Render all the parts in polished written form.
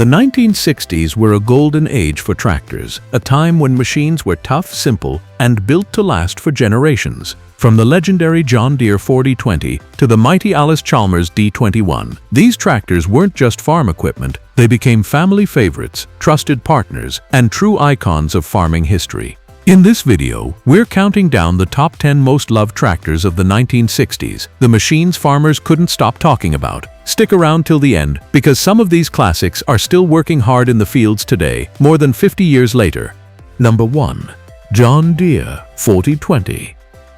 The 1960s were a golden age for tractors, a time when machines were tough, simple, and built to last for generations. From the legendary John Deere 4020 to the mighty Allis-Chalmers D21, these tractors weren't just farm equipment, they became family favorites, trusted partners, and true icons of farming history. In this video, we're counting down the top 10 most loved tractors of the 1960s, the machines farmers couldn't stop talking about. Stick around till the end, because some of these classics are still working hard in the fields today, more than 50 years later. Number 1. John Deere 4020.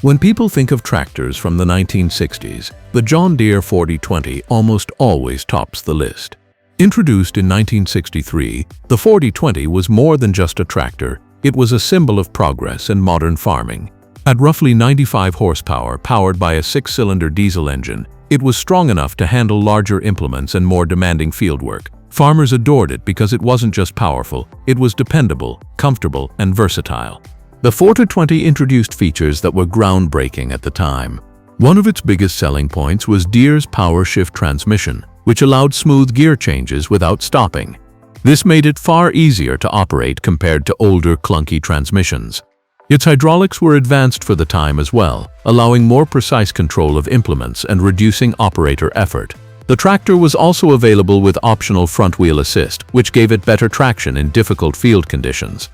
When people think of tractors from the 1960s, the John Deere 4020 almost always tops the list. Introduced in 1963, the 4020 was more than just a tractor. It was a symbol of progress and modern farming. At roughly 95 horsepower, powered by a 6-cylinder diesel engine, it was strong enough to handle larger implements and more demanding fieldwork. Farmers adored it because it wasn't just powerful, it was dependable, comfortable, and versatile. The 4020 introduced features that were groundbreaking at the time. One of its biggest selling points was Deere's power shift transmission, which allowed smooth gear changes without stopping. This made it far easier to operate compared to older, clunky transmissions. Its hydraulics were advanced for the time as well, allowing more precise control of implements and reducing operator effort. The tractor was also available with optional front-wheel assist, which gave it better traction in difficult field conditions.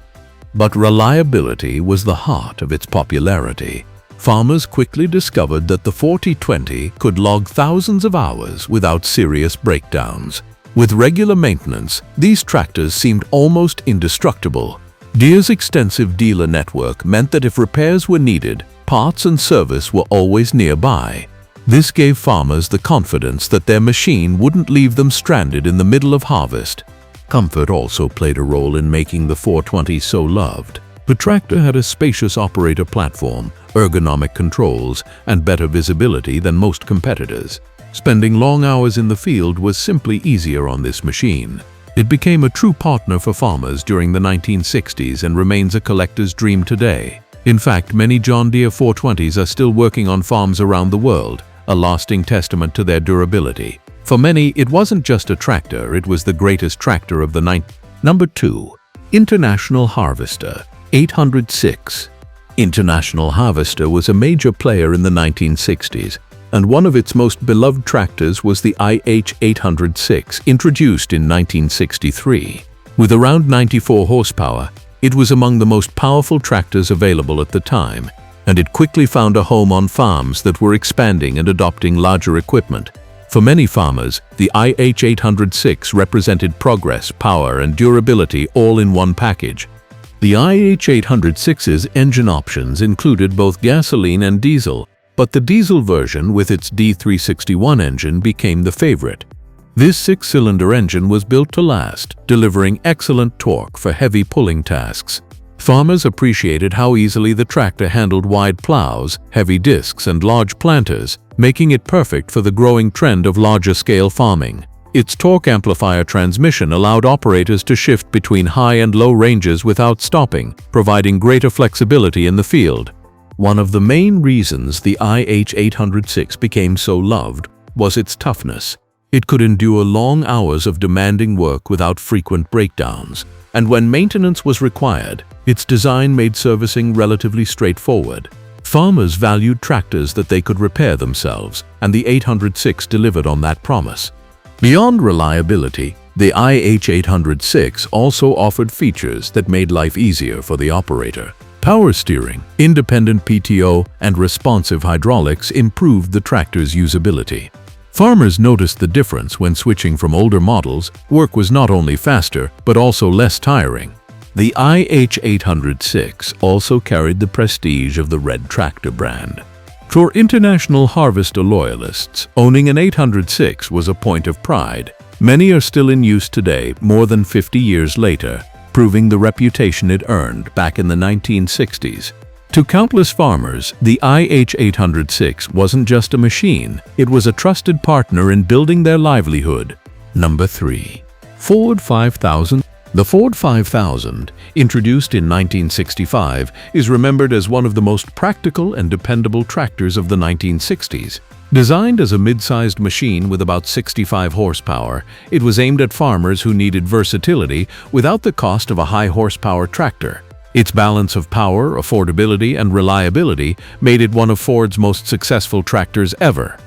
But reliability was the heart of its popularity. Farmers quickly discovered that the 4020 could log thousands of hours without serious breakdowns. With regular maintenance, these tractors seemed almost indestructible. Deere's extensive dealer network meant that if repairs were needed, parts and service were always nearby. This gave farmers the confidence that their machine wouldn't leave them stranded in the middle of harvest. Comfort also played a role in making the 420 so loved. The tractor had a spacious operator platform, ergonomic controls, and better visibility than most competitors. Spending long hours in the field was simply easier on this machine. It became a true partner for farmers during the 1960s and remains a collector's dream today. In fact, many John Deere 420s are still working on farms around the world, a lasting testament to their durability. For many, it wasn't just a tractor, it was the greatest tractor of the 90s. Number 2. International Harvester 806. International Harvester was a major player in the 1960s, and one of its most beloved tractors was the IH-806, introduced in 1963. With around 94 horsepower, it was among the most powerful tractors available at the time, and it quickly found a home on farms that were expanding and adopting larger equipment. For many farmers, the IH-806 represented progress, power, and durability all in one package. The IH-806's engine options included both gasoline and diesel, but the diesel version with its D361 engine became the favorite. This 6-cylinder engine was built to last, delivering excellent torque for heavy pulling tasks. Farmers appreciated how easily the tractor handled wide plows, heavy discs, and large planters, making it perfect for the growing trend of larger-scale farming. Its torque amplifier transmission allowed operators to shift between high and low ranges without stopping, providing greater flexibility in the field. One of the main reasons the IH-806 became so loved was its toughness. It could endure long hours of demanding work without frequent breakdowns, and when maintenance was required, its design made servicing relatively straightforward. Farmers valued tractors that they could repair themselves, and the 806 delivered on that promise. Beyond reliability, the IH-806 also offered features that made life easier for the operator. Power steering, independent PTO, and responsive hydraulics improved the tractor's usability. Farmers noticed the difference when switching from older models. Work was not only faster, but also less tiring. The IH-806 also carried the prestige of the Red Tractor brand. For International Harvester loyalists, owning an 806 was a point of pride. Many are still in use today, more than 50 years later, proving the reputation it earned back in the 1960s. To countless farmers, the IH-806 wasn't just a machine, it was a trusted partner in building their livelihood. Number 3. Ford 5000. The Ford 5000, introduced in 1965, is remembered as one of the most practical and dependable tractors of the 1960s. Designed as a mid-sized machine with about 65 horsepower, it was aimed at farmers who needed versatility without the cost of a high-horsepower tractor. Its balance of power, affordability, and reliability made it one of Ford's most successful tractors ever.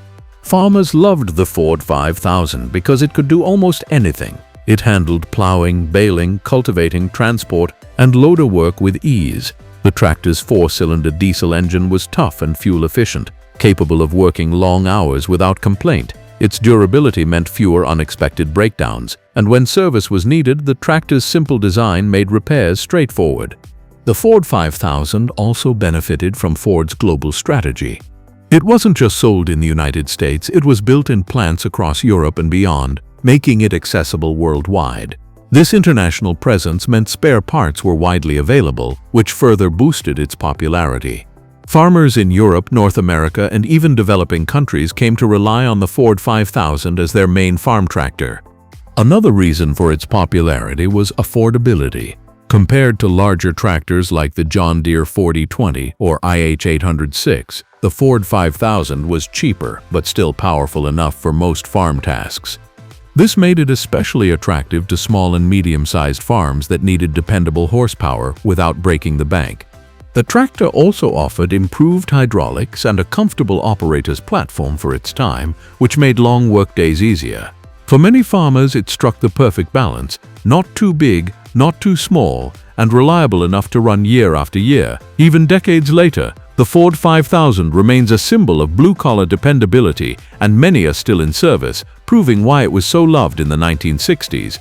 Farmers loved the Ford 5000 because it could do almost anything. It handled plowing, baling, cultivating, transport, and loader work with ease. The tractor's four-cylinder diesel engine was tough and fuel-efficient, capable of working long hours without complaint. Its durability meant fewer unexpected breakdowns, and when service was needed, the tractor's simple design made repairs straightforward. The Ford 5000 also benefited from Ford's global strategy. It wasn't just sold in the United States, it was built in plants across Europe and beyond, making it accessible worldwide. This international presence meant spare parts were widely available, which further boosted its popularity. Farmers in Europe, North America, and even developing countries came to rely on the Ford 5000 as their main farm tractor. Another reason for its popularity was affordability. Compared to larger tractors like the John Deere 4020 or IH 806, the Ford 5000 was cheaper but still powerful enough for most farm tasks. This made it especially attractive to small and medium-sized farms that needed dependable horsepower without breaking the bank. The tractor also offered improved hydraulics and a comfortable operator's platform for its time, which made long workdays easier. For many farmers, it struck the perfect balance, not too big, not too small, and reliable enough to run year after year. Even decades later, the Ford 5000 remains a symbol of blue-collar dependability, and many are still in service, proving why it was so loved in the 1960s.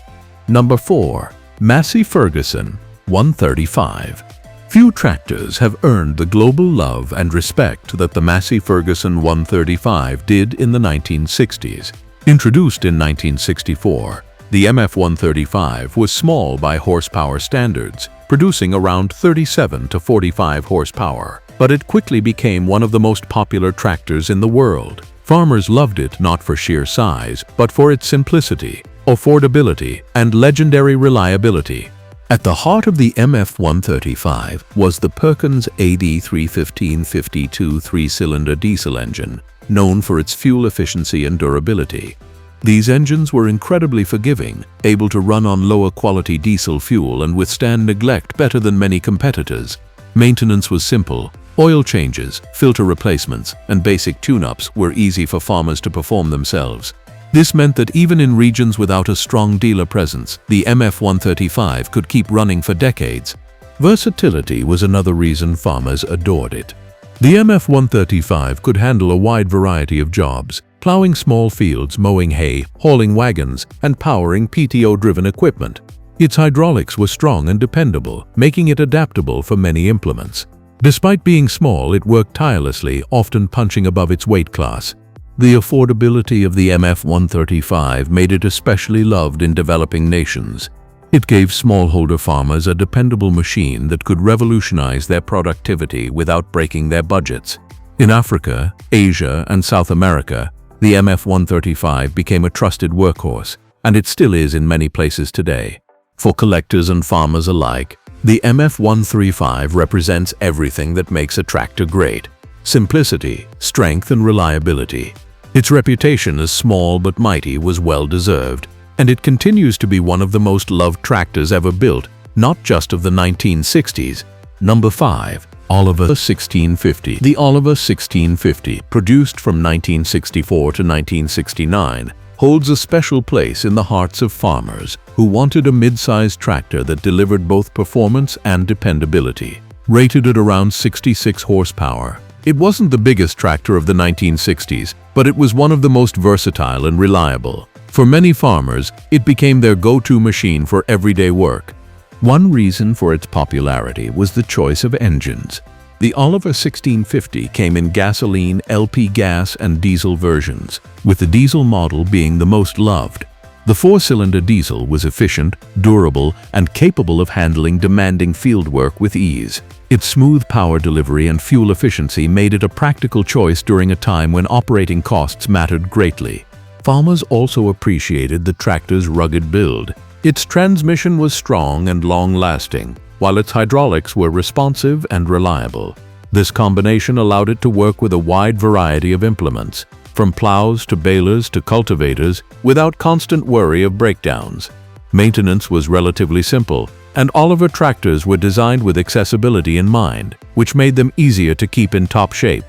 Number 4. Massey Ferguson 135. Few tractors have earned the global love and respect that the Massey Ferguson 135 did in the 1960s. Introduced in 1964, the MF135 was small by horsepower standards, producing around 37 to 45 horsepower, but it quickly became one of the most popular tractors in the world. Farmers loved it not for sheer size, but for its simplicity, affordability, and legendary reliability. At the heart of the MF135 was the Perkins AD315-52 three-cylinder diesel engine, known for its fuel efficiency and durability. These engines were incredibly forgiving, able to run on lower-quality diesel fuel and withstand neglect better than many competitors. Maintenance was simple. Oil changes, filter replacements, and basic tune-ups were easy for farmers to perform themselves. This meant that even in regions without a strong dealer presence, the MF135 could keep running for decades. Versatility was another reason farmers adored it. The MF135 could handle a wide variety of jobs, plowing small fields, mowing hay, hauling wagons, and powering PTO-driven equipment. Its hydraulics were strong and dependable, making it adaptable for many implements. Despite being small, it worked tirelessly, often punching above its weight class. The affordability of the MF135 made it especially loved in developing nations. It gave smallholder farmers a dependable machine that could revolutionize their productivity without breaking their budgets. In Africa, Asia, and South America, the MF135 became a trusted workhorse, and it still is in many places today. For collectors and farmers alike, the MF135 represents everything that makes a tractor great: simplicity, strength, and reliability. Its reputation as small but mighty was well-deserved, and it continues to be one of the most loved tractors ever built, not just of the 1960s. Number 5. Oliver 1650. The Oliver 1650, produced from 1964 to 1969, holds a special place in the hearts of farmers who wanted a mid-sized tractor that delivered both performance and dependability. Rated at around 66 horsepower, it wasn't the biggest tractor of the 1960s, but it was one of the most versatile and reliable. For many farmers, it became their go-to machine for everyday work. One reason for its popularity was the choice of engines. The Oliver 1650 came in gasoline, LP gas, and diesel versions, with the diesel model being the most loved. The four-cylinder diesel was efficient, durable, and capable of handling demanding fieldwork with ease. Its smooth power delivery and fuel efficiency made it a practical choice during a time when operating costs mattered greatly. Farmers also appreciated the tractor's rugged build. Its transmission was strong and long-lasting, while its hydraulics were responsive and reliable. This combination allowed it to work with a wide variety of implements. from plows to balers to cultivators, without constant worry of breakdowns. Maintenance was relatively simple, and Oliver tractors were designed with accessibility in mind, which made them easier to keep in top shape.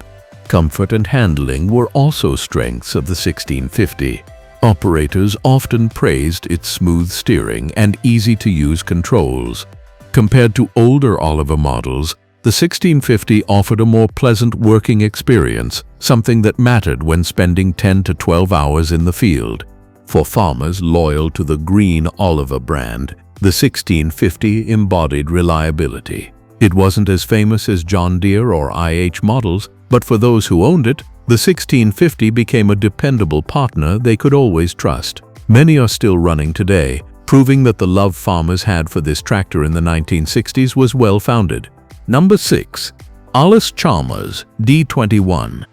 Comfort and handling were also strengths of the 1650. Operators often praised its smooth steering and easy-to-use controls. Compared to older Oliver models, the 1650 offered a more pleasant working experience, something that mattered when spending 10 to 12 hours in the field. For farmers loyal to the green Oliver brand, the 1650 embodied reliability. It wasn't as famous as John Deere or IH models, but for those who owned it, the 1650 became a dependable partner they could always trust. Many are still running today, proving that the love farmers had for this tractor in the 1960s was well-founded. Number 6. Allis-Chalmers D21.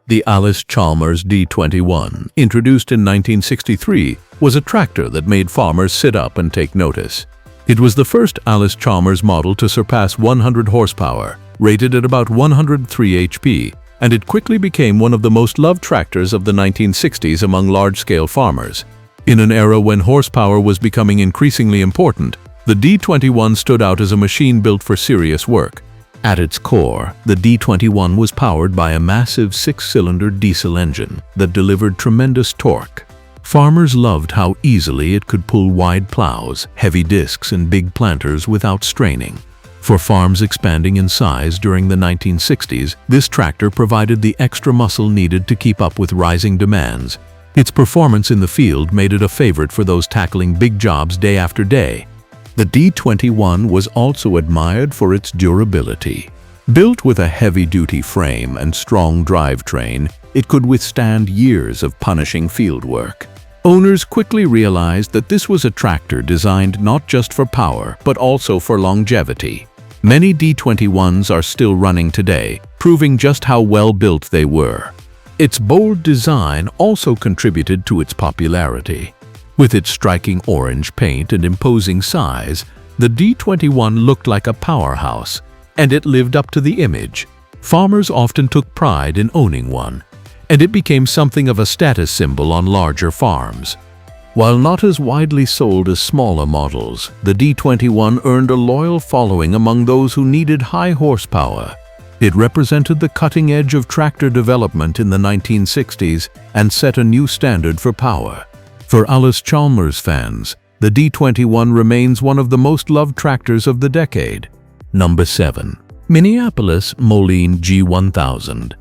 The Allis-Chalmers D21, introduced in 1963, was a tractor that made farmers sit up and take notice. It was the first Allis-Chalmers model to surpass 100 horsepower, rated at about 103 HP, and it quickly became one of the most loved tractors of the 1960s among large-scale farmers. In an era when horsepower was becoming increasingly important, the D21 stood out as a machine built for serious work. At its core, the D21 was powered by a massive 6-cylinder diesel engine that delivered tremendous torque. Farmers loved how easily it could pull wide plows, heavy discs, and big planters without straining. For farms expanding in size during the 1960s, this tractor provided the extra muscle needed to keep up with rising demands. Its performance in the field made it a favorite for those tackling big jobs day after day. The D21 was also admired for its durability. Built with a heavy-duty frame and strong drivetrain, it could withstand years of punishing fieldwork. Owners quickly realized that this was a tractor designed not just for power, but also for longevity. Many D21s are still running today, proving just how well built they were. Its bold design also contributed to its popularity. With its striking orange paint and imposing size, the D21 looked like a powerhouse, and it lived up to the image. Farmers often took pride in owning one, and it became something of a status symbol on larger farms. While not as widely sold as smaller models, the D21 earned a loyal following among those who needed high horsepower. It represented the cutting edge of tractor development in the 1960s and set a new standard for power. For Allis-Chalmers fans, the D21 remains one of the most loved tractors of the decade. Number 7. Minneapolis Moline G1000.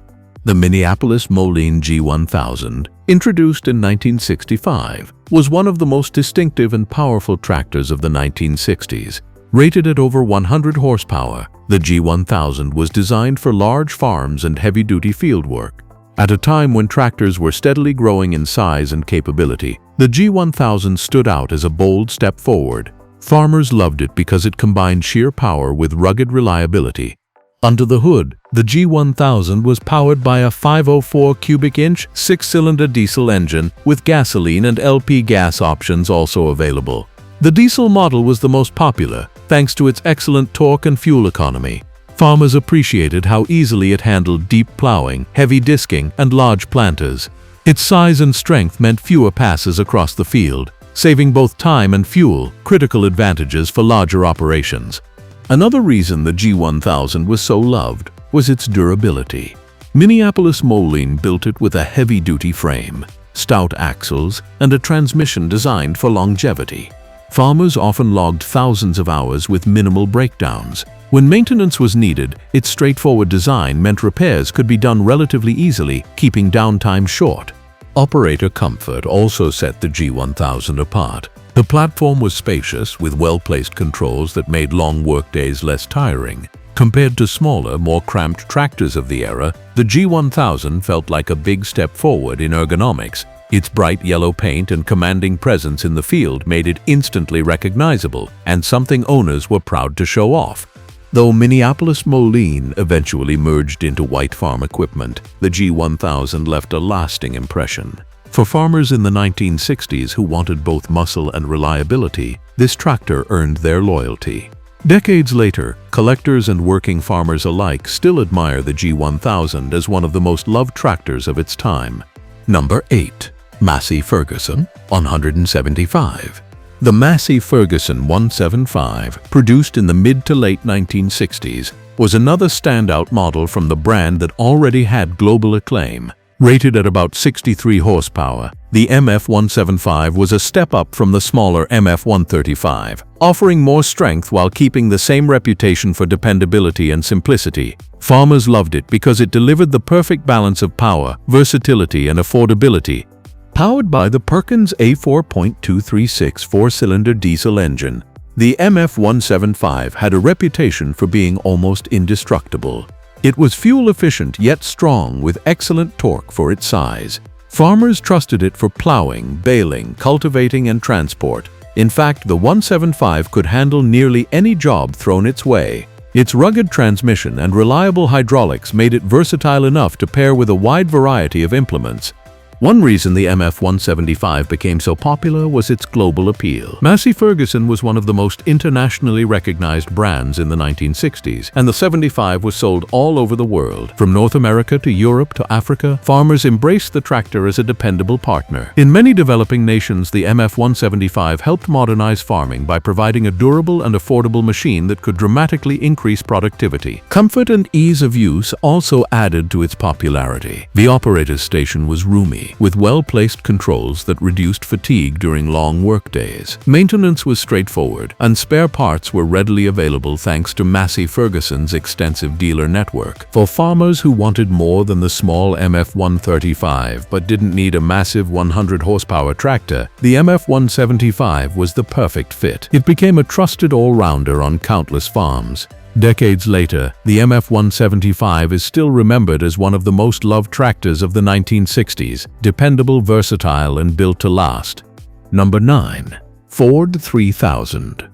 The Minneapolis Moline G1000, introduced in 1965, was one of the most distinctive and powerful tractors of the 1960s. Rated at over 100 horsepower, the G1000 was designed for large farms and heavy-duty fieldwork. At a time when tractors were steadily growing in size and capability, the G1000 stood out as a bold step forward. Farmers loved it because it combined sheer power with rugged reliability. Under the hood, the G1000 was powered by a 504 cubic inch 6-cylinder diesel engine with gasoline and LP gas options also available. The diesel model was the most popular, thanks to its excellent torque and fuel economy. Farmers appreciated how easily it handled deep plowing, heavy disking, and large planters. Its size and strength meant fewer passes across the field, saving both time and fuel, critical advantages for larger operations. Another reason the G1000 was so loved was its durability. Minneapolis Moline built it with a heavy-duty frame, stout axles, and a transmission designed for longevity. Farmers often logged thousands of hours with minimal breakdowns. When maintenance was needed, its straightforward design meant repairs could be done relatively easily, keeping downtime short. Operator comfort also set the G1000 apart. The platform was spacious, with well-placed controls that made long workdays less tiring. Compared to smaller, more cramped tractors of the era, the G1000 felt like a big step forward in ergonomics. Its bright yellow paint and commanding presence in the field made it instantly recognizable, and something owners were proud to show off. Though Minneapolis Moline eventually merged into White Farm equipment, the G1000 left a lasting impression. For farmers in the 1960s who wanted both muscle and reliability, this tractor earned their loyalty. Decades later, collectors and working farmers alike still admire the G1000 as one of the most loved tractors of its time. Number 8. Massey Ferguson 175. The Massey Ferguson 175, produced in the mid to late 1960s, was another standout model from the brand that already had global acclaim. Rated at about 63 horsepower, the MF175 was a step up from the smaller MF135, offering more strength while keeping the same reputation for dependability and simplicity. Farmers loved it because it delivered the perfect balance of power, versatility, and affordability. Powered by the Perkins A4.236 four-cylinder diesel engine, the MF175 had a reputation for being almost indestructible. It was fuel-efficient yet strong with excellent torque for its size. Farmers trusted it for plowing, baling, cultivating, and transport. In fact, the 175 could handle nearly any job thrown its way. Its rugged transmission and reliable hydraulics made it versatile enough to pair with a wide variety of implements. One reason the MF175 became so popular was its global appeal. Massey Ferguson was one of the most internationally recognized brands in the 1960s, and the 75 was sold all over the world. From North America to Europe to Africa, farmers embraced the tractor as a dependable partner. In many developing nations, the MF175 helped modernize farming by providing a durable and affordable machine that could dramatically increase productivity. Comfort and ease of use also added to its popularity. The operator's station was roomy, with well-placed controls that reduced fatigue during long workdays. Maintenance was straightforward, and spare parts were readily available thanks to Massey Ferguson's extensive dealer network. For farmers who wanted more than the small MF135 but didn't need a massive 100-horsepower tractor, the MF175 was the perfect fit. It became a trusted all-rounder on countless farms. Decades later, the MF175 is still remembered as one of the most loved tractors of the 1960s, dependable, versatile, and built to last. Number 9. Ford 3000.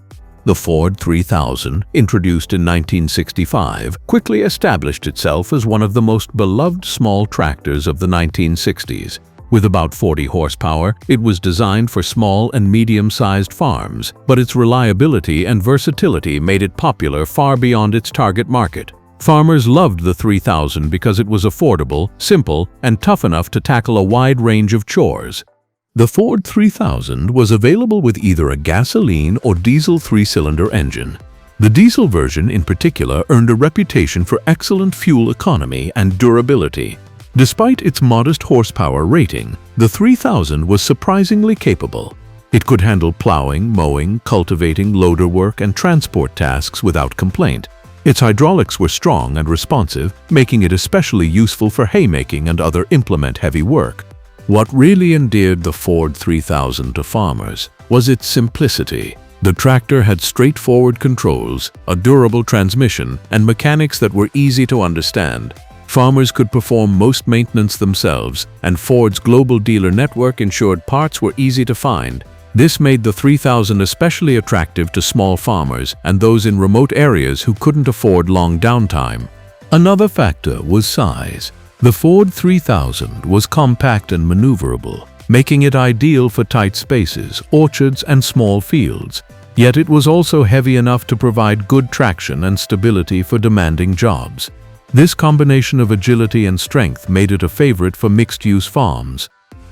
The Ford 3000, introduced in 1965, quickly established itself as one of the most beloved small tractors of the 1960s. With about 40 horsepower, it was designed for small and medium-sized farms, but its reliability and versatility made it popular far beyond its target market. Farmers loved the 3000 because it was affordable, simple, and tough enough to tackle a wide range of chores. The Ford 3000 was available with either a gasoline or diesel three-cylinder engine. The diesel version in particular earned a reputation for excellent fuel economy and durability. Despite its modest horsepower rating, the 3000 was surprisingly capable. It could handle plowing, mowing, cultivating, loader work, and transport tasks without complaint. Its hydraulics were strong and responsive, making it especially useful for haymaking and other implement-heavy work. What really endeared the Ford 3000 to farmers was its simplicity. The tractor had straightforward controls, a durable transmission, and mechanics that were easy to understand. Farmers could perform most maintenance themselves, and Ford's global dealer network ensured parts were easy to find. This made the 3000 especially attractive to small farmers and those in remote areas who couldn't afford long downtime. Another factor was size. The Ford 3000 was compact and maneuverable, making it ideal for tight spaces, orchards, and small fields. Yet it was also heavy enough to provide good traction and stability for demanding jobs. This combination of agility and strength made it a favorite for mixed-use farms.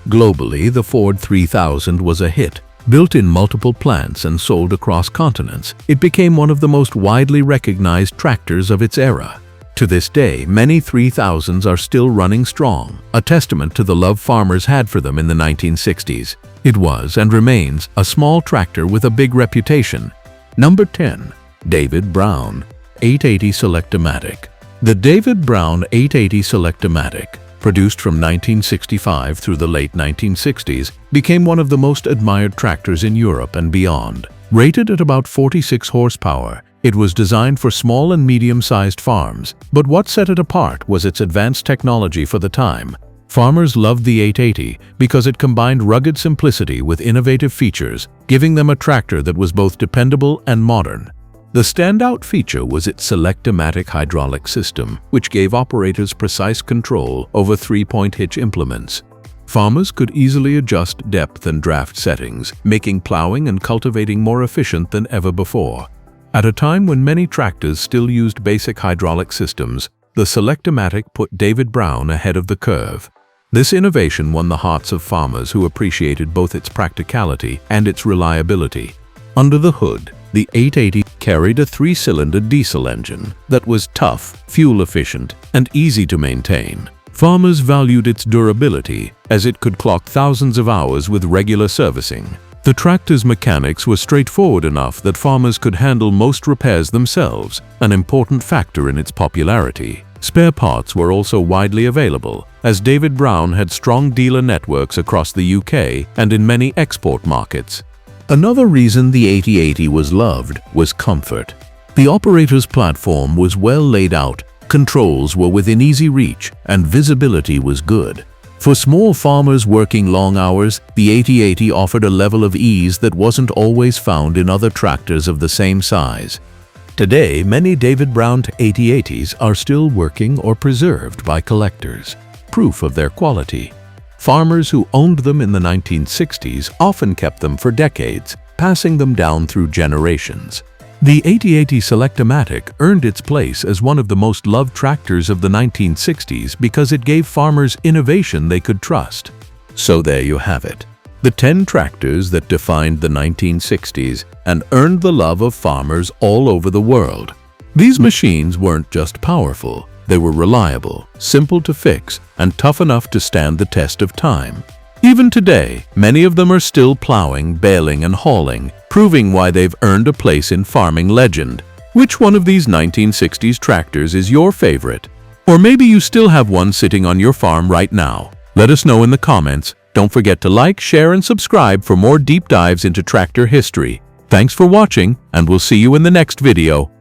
Globally, the Ford 3000 was a hit. Built in multiple plants and sold across continents, it became one of the most widely recognized tractors of its era. To this day, many 3000s are still running strong, a testament to the love farmers had for them in the 1960s. It was, and remains, a small tractor with a big reputation. Number 10. David Brown 880 Selectamatic. The David Brown 880 Selectamatic, produced from 1965 through the late 1960s, became one of the most admired tractors in Europe and beyond. Rated at about 46 horsepower, it was designed for small and medium-sized farms, but what set it apart was its advanced technology for the time. Farmers loved the 880 because it combined rugged simplicity with innovative features, giving them a tractor that was both dependable and modern. The standout feature was its Selectamatic hydraulic system, which gave operators precise control over three-point hitch implements. Farmers could easily adjust depth and draft settings, making plowing and cultivating more efficient than ever before. At a time when many tractors still used basic hydraulic systems, the Selectamatic put David Brown ahead of the curve. This innovation won the hearts of farmers who appreciated both its practicality and its reliability. Under the hood, the 880 carried a 3-cylinder diesel engine that was tough, fuel-efficient, and easy to maintain. Farmers valued its durability, as it could clock thousands of hours with regular servicing. The tractor's mechanics were straightforward enough that farmers could handle most repairs themselves, an important factor in its popularity. Spare parts were also widely available, as David Brown had strong dealer networks across the UK and in many export markets. Another reason the 8080 was loved was comfort. The operator's platform was well laid out, controls were within easy reach, and visibility was good. For small farmers working long hours, the 8080 offered a level of ease that wasn't always found in other tractors of the same size. Today, many David Brown 8080s are still working or preserved by collectors, proof of their quality. Farmers who owned them in the 1960s often kept them for decades, passing them down through generations. The 8080 Selectamatic earned its place as one of the most loved tractors of the 1960s because it gave farmers innovation they could trust. So there you have it, the 10 tractors that defined the 1960s and earned the love of farmers all over the world. These machines weren't just powerful, they were reliable, simple to fix, and tough enough to stand the test of time. Even today, many of them are still plowing, baling, and hauling, proving why they've earned a place in farming legend. Which one of these 1960s tractors is your favorite? Or maybe you still have one sitting on your farm right now. Let us know in the comments. Don't forget to like, share, and subscribe for more deep dives into tractor history. Thanks for watching, and we'll see you in the next video.